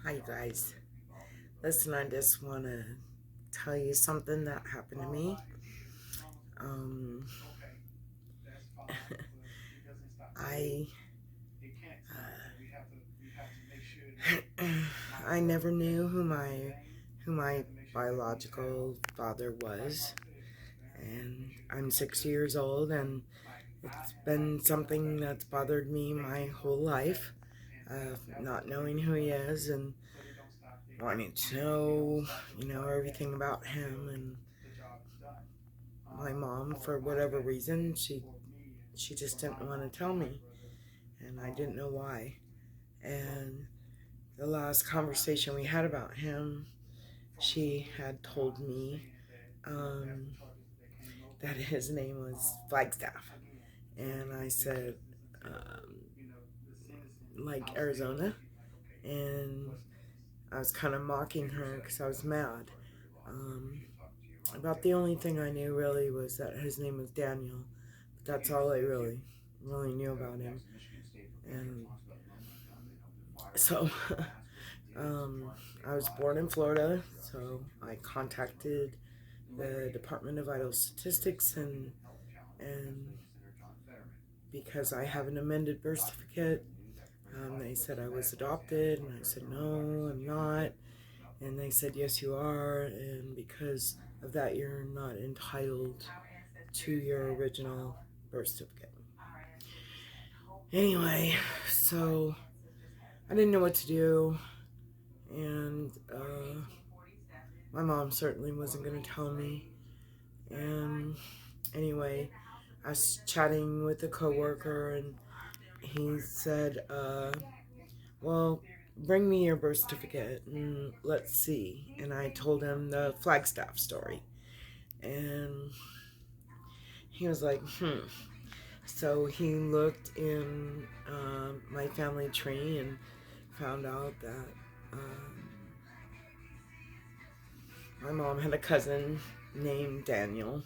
Hi, you guys. Listen, I just want to tell you something that happened to me. Um, I I never knew who my biological father was, and I'm 60 years old, and it's been something that's bothered me my whole life, not knowing who he is and wanting to know everything about him. And my mom, for whatever reason, she just didn't want to tell me, and I didn't know why. And the last conversation we had about him, she had told me um, that his name was Flagstaff, and I said, like Arizona, and I was kind of mocking her because I was mad. Um, about the only thing I knew really was that his name was Daniel. But that's all I really knew about him. And so I was born in Florida, so I contacted the Department of Vital Statistics, and because I have an amended birth certificate, they said I was adopted, and I said no, I'm not. And they said yes, you are, and because of that, you're not entitled to your original birth certificate. Anyway, so I didn't know what to do, and my mom certainly wasn't going to tell me. And anyway, I was chatting with a coworker, and he said, well, bring me your birth certificate and let's see. And I told him the Flagstaff story. And he was like, So he looked in my family tree and found out that my mom had a cousin named Daniel.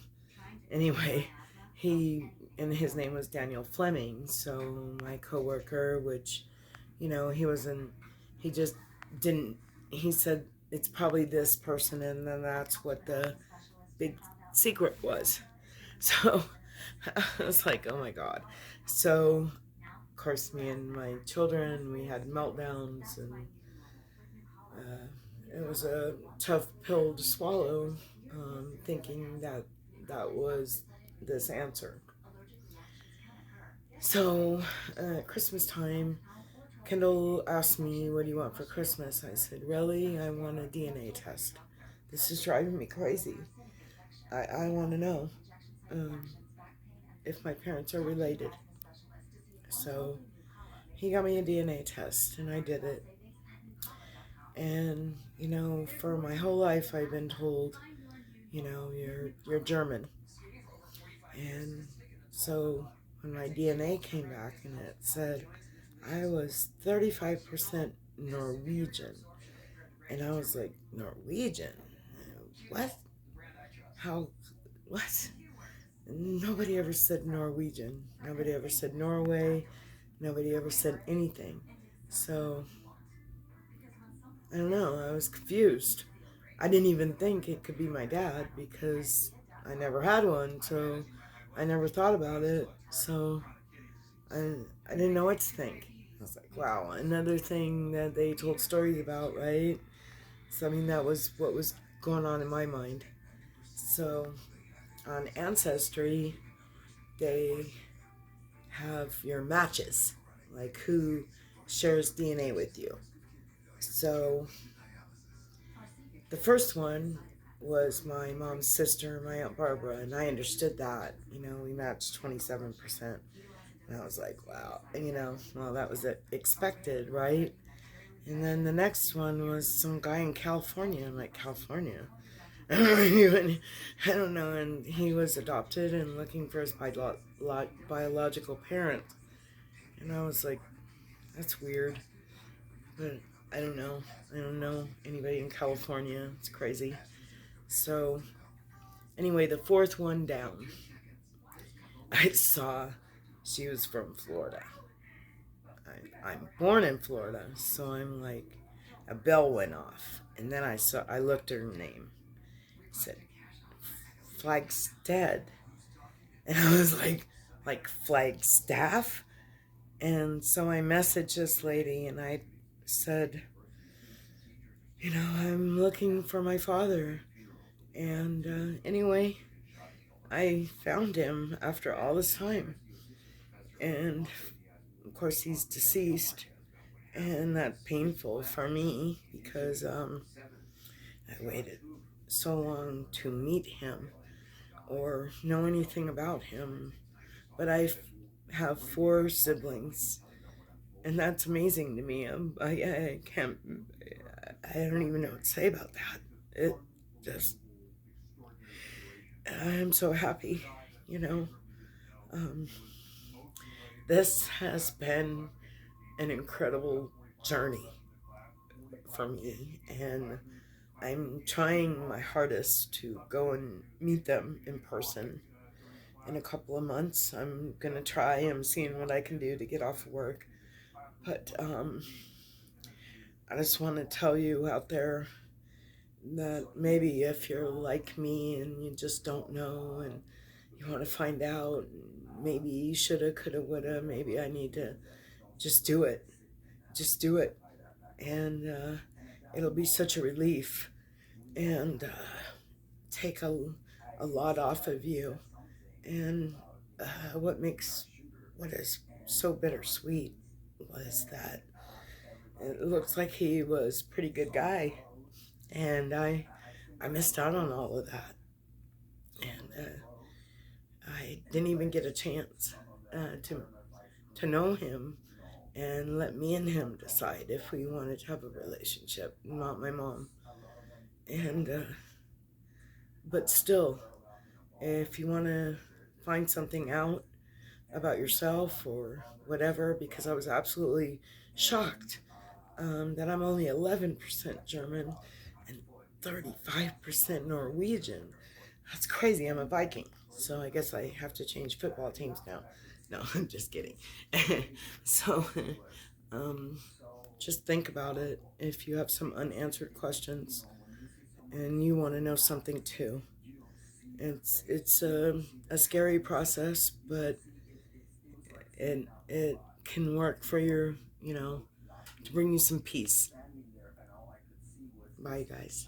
Anyway, his name was Daniel Fleming. So my coworker, which, he just didn't, he said it's probably this person, and then that's what the big secret was. So I was like, oh my God. So, of course, me and my children, we had meltdowns, and it was a tough pill to swallow, thinking that that was this answer. So, Christmas time, Kendall asked me, what do you want for Christmas? I said, really? I want a DNA test. This is driving me crazy. I want to know um, if my parents are related. So he got me a DNA test, and I did it. And for my whole life, I've been told, you're German. And so when my DNA came back and it said I was 35% Norwegian, and I was like, Norwegian? What? How? What? Nobody ever said Norwegian. Nobody ever said Norway. Nobody ever said anything. So, I don't know. I was confused. I didn't even think it could be my dad because I never had one. So, I never thought about it. So, I didn't know what to think. I was like, wow, another thing that they told stories about, right? So, I mean, that was what was going on in my mind. So, on Ancestry, they have your matches, like who shares DNA with you. So the first one was my mom's sister, my Aunt Barbara, and I understood that. We matched 27%. And I was like, wow. And, well, that was expected, right? And then the next one was some guy in California. I'm like, California? I don't know. And he was adopted and looking for his biological parent. And I was like, that's weird. But I don't know. I don't know anybody in California. It's crazy. So, anyway, the fourth one down, I saw she was from Florida. I'm born in Florida, so I'm like, a bell went off, and then I looked at her name. I said, Flagstead. And I was like Flagstaff? And so I messaged this lady and I said, I'm looking for my father. And anyway, I found him after all this time. And of course, he's deceased. And that's painful for me because I waited so long to meet him or know anything about him. But I have 4 siblings, and that's amazing to me. I can't, I don't even know what to say about that. It just, I'm so happy, you know. Um, this has been an incredible journey for me, and I'm trying my hardest to go and meet them in person in a couple of months. I'm gonna try. I'm seeing what I can do to get off of work. But I just want to tell you out there that maybe if you're like me and you just don't know and you want to find out, maybe shoulda, coulda, woulda, maybe I need to just do it. Just do it. And it'll be such a relief and take a lot off of you. And what is so bittersweet was that it looks like he was a pretty good guy, and I missed out on all of that, and I didn't even get a chance to know him and let me and him decide if we wanted to have a relationship, not my mom. And but still, if you want to find something out about yourself or whatever, because I was absolutely shocked that I'm only 11% German and 35% Norwegian. That's crazy. I'm a Viking. So I guess I have to change football teams now. No, I'm just kidding. So um, just think about it if you have some unanswered questions and you want to know something too. It's a scary process, but it can work for your, to bring you some peace. Bye, guys.